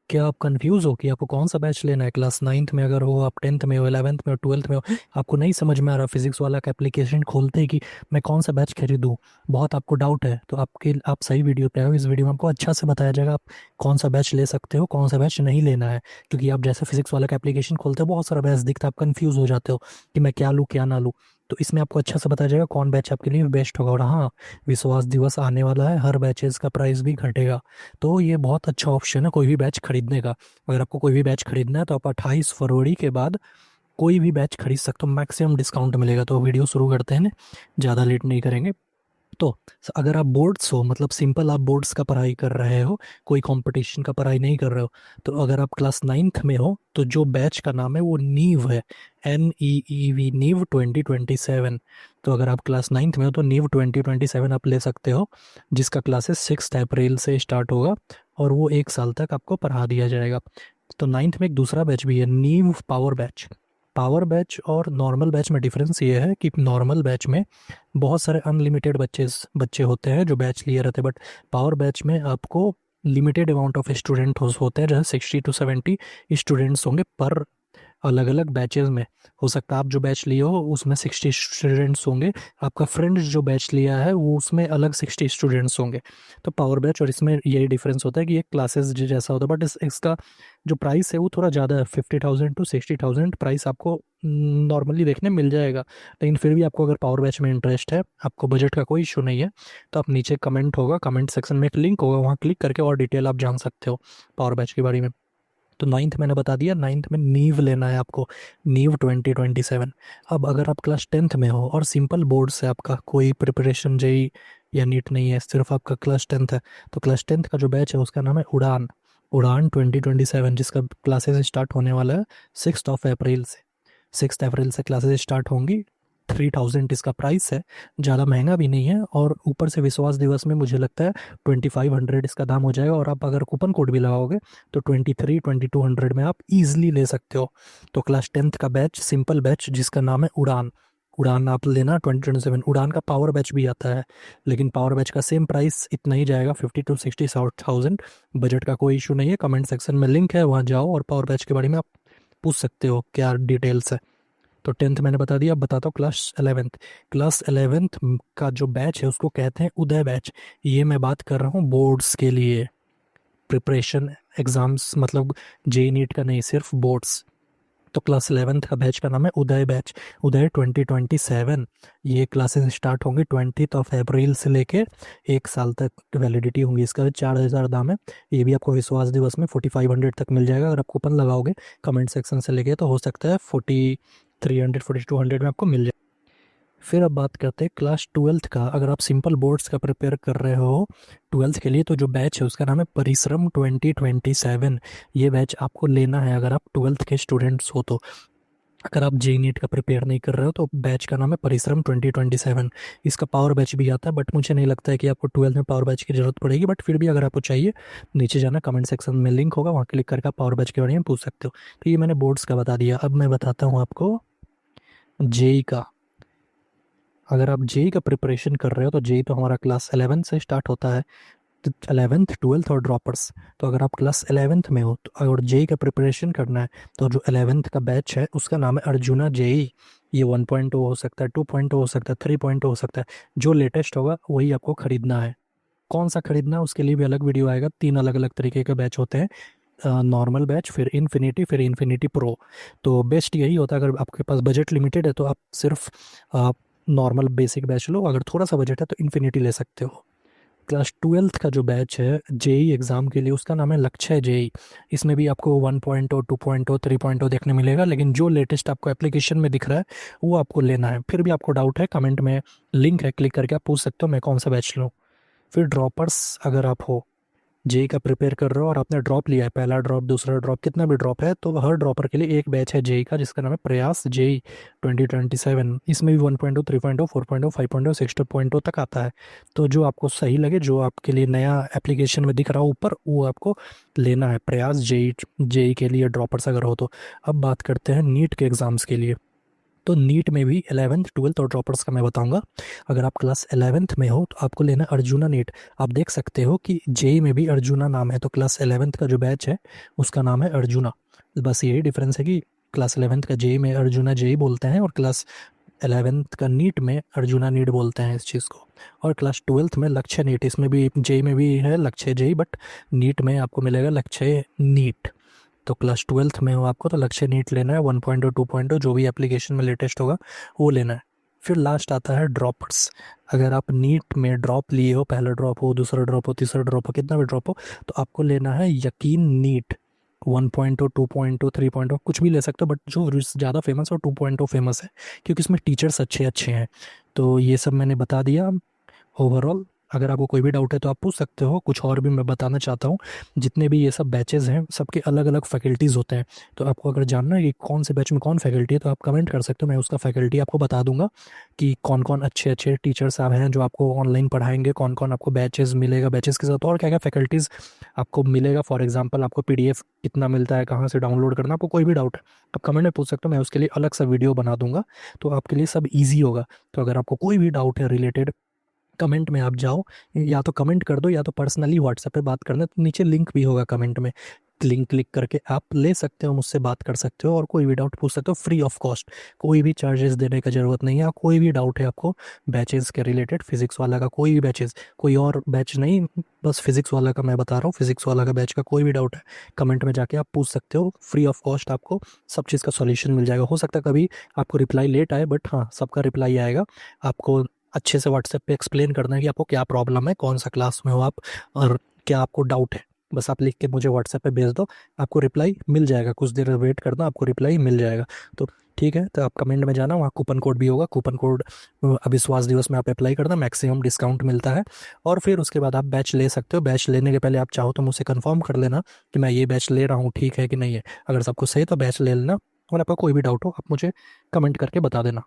क्या आप कंफ्यूज हो कि आपको कौन सा बैच लेना है? क्लास नाइन्थ में अगर हो, आप टेंथ में हो, 11th में हो, 12th में हो, आपको नहीं समझ में आ रहा फिजिक्स वाला का एप्लीकेशन खोलते ही कि मैं कौन सा बैच खरीदूं, बहुत आपको डाउट है, तो आप सही वीडियो पे आए हो। इस वीडियो में आपको अच्छा से बताया जाएगा आप कौन सा बैच ले सकते हो, कौन सा बैच नहीं लेना है। क्योंकि आप जैसे फिजिक्स वाला का एप्लीकेशन खोलते हो, बहुत सारा बैच दिखता है, आप कंफ्यूज हो जाते हो कि मैं क्या लूँ क्या ना लूँ। तो इसमें आपको अच्छा से बताया जाएगा कौन बैच आपके लिए बेस्ट होगा। और हाँ, विश्वास दिवस आने वाला है, हर बैचेस का प्राइस भी घटेगा, तो ये बहुत अच्छा ऑप्शन है कोई भी बैच खरीदने का। अगर आपको कोई भी बैच खरीदना है तो आप 28 फरवरी के बाद कोई भी बैच खरीद सकते हो, मैक्सिमम डिस्काउंट मिलेगा। तो वीडियो शुरू करते हैं ना, ज़्यादा लेट नहीं करेंगे। तो अगर आप बोर्ड्स हो, मतलब सिंपल आप बोर्ड्स का पढ़ाई कर रहे हो, कोई कंपटीशन का पढ़ाई नहीं कर रहे हो, तो अगर आप क्लास नाइन्थ में हो तो जो बैच का नाम है वो नीव है, NEEV, नीव 2027। तो अगर आप क्लास नाइन्थ में हो तो नीव 2027 आप ले सकते हो, जिसका क्लासेस 6 अप्रैल से स्टार्ट होगा और वो 1 साल तक आपको पढ़ा दिया जाएगा। तो नाइन्थ में एक दूसरा बैच भी है, नीव पावर बैच। पावर बैच और नॉर्मल बैच में डिफरेंस ये है कि नॉर्मल बैच में बहुत सारे अनलिमिटेड बच्चे होते हैं जो बैच लिए रहते हैं, बट पावर बैच में आपको लिमिटेड अमाउंट ऑफ स्टूडेंट होते हैं, जैसे 60 to 70 स्टूडेंट्स होंगे पर अलग अलग बैचेस में। हो सकता है आप जो बैच लिए हो उसमें 60 स्टूडेंट्स होंगे, आपका फ्रेंड जो बैच लिया है वो उसमें अलग 60 स्टूडेंट्स होंगे। तो पावर बैच और इसमें यही डिफरेंस होता है कि ये क्लासेस जैसा होता है, बट इसका जो प्राइस है वो थोड़ा ज़्यादा है, 50,000 to 60,000 प्राइस आपको नॉर्मली देखने मिल जाएगा। लेकिन फिर भी आपको अगर पावर बैच में इंटरेस्ट है, आपको बजट का कोई इशू नहीं है, तो आप नीचे कमेंट होगा, कमेंट सेक्शन में एक लिंक होगा, वहाँ क्लिक करके और डिटेल आप जान सकते हो पावर बैच के बारे में। तो नाइन्थ मैंने बता दिया, नाइन्थ में नीव लेना है आपको, नीव 2027। अब अगर आप क्लास टेंथ में हो और सिंपल बोर्ड से आपका कोई प्रिपरेशन जेई या नीट नहीं है, सिर्फ आपका क्लास टेंथ है, तो क्लास टेंथ का जो बैच है उसका नाम है उड़ान, उड़ान 2027, जिसका क्लासेस स्टार्ट होने वाला है 6 अप्रैल से। 6 अप्रैल से क्लासेस स्टार्ट होंगी। 3000 इसका प्राइस है, ज़्यादा महंगा भी नहीं है, और ऊपर से विश्वास दिवस में मुझे लगता है 2500 इसका दाम हो जाएगा, और आप अगर कूपन कोड भी लगाओगे तो 2200 में आप इजीली ले सकते हो। तो क्लास टेंथ का बैच, सिंपल बैच जिसका नाम है उड़ान, उड़ान आप लेना 2027। उड़ान का पावर बैच भी आता है, लेकिन पावर बैच का सेम प्राइस इतना ही जाएगा, 50 to 60,000। बजट का कोई इशू नहीं है, कमेंट सेक्शन में लिंक है, वहाँ जाओ और पावर बैच के बारे में आप पूछ सकते हो क्या डिटेल्स है। तो टेंथ मैंने बता दिया, अब बताता हूँ क्लास 11th। क्लास 11th का जो बैच है उसको कहते हैं उदय बैच। ये मैं बात कर रहा हूँ बोर्ड्स के लिए, प्रिपरेशन एग्जाम्स, मतलब जे नीट का नहीं, सिर्फ बोर्ड्स। तो क्लास 11th का बैच का नाम है उदय बैच, उदय 2027। ये क्लासेस स्टार्ट होंगी 20 अप्रैल से लेके 1 साल तक वैलिडिटी होंगी। इसका भी 4000 दाम है। ये भी आपको विश्वास दिवस में 4500 तक मिल जाएगा, अगर आप कूपन लगाओगे कमेंट सेक्शन से लेके तो हो सकता है 4300 4200 में आपको मिल जाए। फिर अब बात करते हैं क्लास ट्वेल्थ का। अगर आप सिंपल बोर्ड्स का प्रिपेयर कर रहे हो ट्वेल्थ के लिए, तो जो बैच है उसका नाम है परिश्रम 2027। ये बैच आपको लेना है अगर आप ट्वेल्थ के स्टूडेंट्स हो तो। अगर आप जे नीट का प्रिपेयर नहीं कर रहे हो तो बैच का नाम है परिश्रम 2027। इसका पावर बैच भी आता है, बट मुझे नहीं लगता है कि आपको ट्वेल्थ में पावर बैच की जरूरत पड़ेगी, बट फिर भी अगर आपको चाहिए, नीचे जाना, कमेंट सेक्शन में लिंक होगा, वहाँ क्लिक करके आप पावर बैच के बारे में पूछ सकते हो। तो ये मैंने बोर्ड्स का बता दिया, अब मैं बताता हूँ आपको जेई का। अगर आप जेई का प्रिपरेशन कर रहे हो तो जेई तो हमारा क्लास 11 से स्टार्ट होता है, तो 11th 12th और ड्रॉपर्स। तो अगर आप क्लास 11th में हो तो अगर जेई का प्रिपरेशन करना है, तो जो 11th का बैच है उसका नाम है अर्जुना जेई। ये 1.0 हो सकता है, 2.0 हो सकता है, 3.0 हो सकता है, जो लेटेस्ट होगा वही आपको खरीदना है। कौन सा खरीदना है उसके लिए भी अलग वीडियो आएगा। 3 अलग अलग तरीके के बैच होते हैं, नॉर्मल बैच, फिर इन्फिनिटी प्रो। तो बेस्ट यही होता है, अगर आपके पास बजट लिमिटेड है तो आप सिर्फ नॉर्मल बेसिक बैच लो, अगर थोड़ा सा बजट है तो इन्फिनिटी ले सकते हो। क्लास ट्वेल्थ का जो बैच है जेई एग्ज़ाम के लिए, उसका नाम है लक्ष्य जेई। इसमें भी आपको 1.0 2.0 3.0 देखने मिलेगा, लेकिन जो लेटेस्ट आपको एप्लीकेशन में दिख रहा है वो आपको लेना है। फिर भी आपको डाउट है, कमेंट में लिंक है, क्लिक करके आप पूछ सकते हो मैं कौन सा बैच लूँ। फिर ड्रॉपर्स, अगर आप हो जेई का प्रिपेयर कर रहे हो और आपने ड्रॉप लिया है, पहला ड्रॉप, दूसरा ड्रॉप, कितना भी ड्रॉप है, तो हर ड्रॉपर के लिए एक बैच है जेई का जिसका नाम है प्रयास जेई 2027। इसमें भी 1.0 3.0 4.0 5.0 6.0 तक आता है। तो जो आपको सही लगे, जो आपके लिए नया एप्लीकेशन में दिख रहा हो ऊपर, वो आपको लेना है, प्रयास जेई। जेई के लिए ड्रॉपर्स अगर हो तो। अब बात करते हैं नीट के एग्ज़ाम्स के लिए। तो नीट में भी 11th 12th और ड्रॉपर्स का मैं बताऊंगा। अगर आप क्लास 11th में हो तो आपको लेना अर्जुना नीट। आप देख सकते हो कि जेई में भी अर्जुना नाम है, तो क्लास 11th का जो बैच है उसका नाम है अर्जुना। बस यही डिफरेंस है कि क्लास 11th का जेई में अर्जुना जेई बोलते हैं और क्लास 11th का नीट में अर्जुना नीट बोलते हैं इस चीज़ को। और क्लास 12th में लक्ष्य नीट, इसमें भी जेई में भी है लक्ष्य जेई, बट नीट में आपको मिलेगा लक्ष्य नीट। तो क्लास 12th में हो आपको तो लक्ष्य नीट लेना है, 1.0 2.0 जो भी एप्लीकेशन में लेटेस्ट होगा वो लेना है। फिर लास्ट आता है ड्रॉपर्स। अगर आप नीट में ड्रॉप लिए हो, पहला ड्रॉप हो, दूसरा ड्रॉप हो, तीसरा ड्रॉप हो, कितना भी ड्रॉप हो, तो आपको लेना है यकीन नीट। 1.0 2.0 3.0 कुछ भी ले सकते हो, बट जो ज़्यादा फेमस है 2.0 फेमस है क्योंकि इसमें टीचर्स अच्छे अच्छे हैं। तो ये सब मैंने बता दिया ओवरऑल। अगर आपको कोई भी डाउट है तो आप पूछ सकते हो। कुछ और भी मैं बताना चाहता हूँ, जितने भी ये सब बैचेज़ हैं सबके अलग अलग फैकल्टीज़ होते हैं। तो आपको अगर जानना है कि कौन से बैच में कौन फैकल्टी है तो आप कमेंट कर सकते हो, मैं उसका फैकल्टी आपको बता दूंगा कि कौन कौन अच्छे अच्छे टीचर्स आप हैं जो आपको ऑनलाइन पढ़ाएंगे, कौन कौन आपको बैचेज़ मिलेगा, बैचेज़ के साथ और क्या क्या फैकल्टीज़ आपको मिलेगा। फॉर एग्जाम्पल आपको PDF कितना मिलता है, कहाँ से डाउनलोड करना, आपको कोई भी डाउट है आप कमेंट में पूछ सकते हो, मैं उसके लिए अलग सा वीडियो बना दूंगा तो आपके लिए सब ईजी होगा। तो अगर आपको कोई भी डाउट है रिलेटेड, कमेंट में आप जाओ, या तो कमेंट कर दो या तो पर्सनली व्हाट्सएप पे बात करना, तो नीचे लिंक भी होगा कमेंट में, लिंक क्लिक करके आप ले सकते हो, मुझसे बात कर सकते हो और कोई भी डाउट पूछ सकते हो फ्री ऑफ कॉस्ट। कोई भी चार्जेस देने का ज़रूरत नहीं है। कोई भी डाउट है आपको बैचेस के रिलेटेड, फिजिक्स वाला का कोई भी बैचेस, कोई और बैच नहीं, बस फिजिक्स वाला का मैं बता रहा हूँ, फिजिक्स वाला का बैच का कोई भी डाउट है कमेंट में जाके आप पूछ सकते हो, फ्री ऑफ कॉस्ट आपको सब चीज़ का सॉल्यूशन मिल जाएगा। हो सकता है कभी आपको रिप्लाई लेट आए, बट हाँ सबका रिप्लाई आएगा। आपको अच्छे से व्हाट्सएप पे एक्सप्लेन करना है कि आपको क्या प्रॉब्लम है, कौन सा क्लास में हो आप और क्या आपको डाउट है, बस आप लिख के मुझे व्हाट्सएप पे भेज दो, आपको रिप्लाई मिल जाएगा। कुछ देर वेट करना, आपको रिप्लाई मिल जाएगा। तो ठीक है, तो आप कमेंट में जाना, वहाँ कूपन कोड भी होगा, कूपन कोड अविश्वास दिवस में आप अप्लाई करना, मैक्सिमम डिस्काउंट मिलता है। और फिर उसके बाद आप बैच ले सकते हो। बैच लेने के पहले आप चाहो तो मुझसे कन्फर्म कर लेना कि मैं ये बैच ले रहा हूँ, ठीक है कि नहीं है। अगर सब कुछ सही तो बैच ले लेना, और आपका कोई भी डाउट हो आप मुझे कमेंट करके बता देना।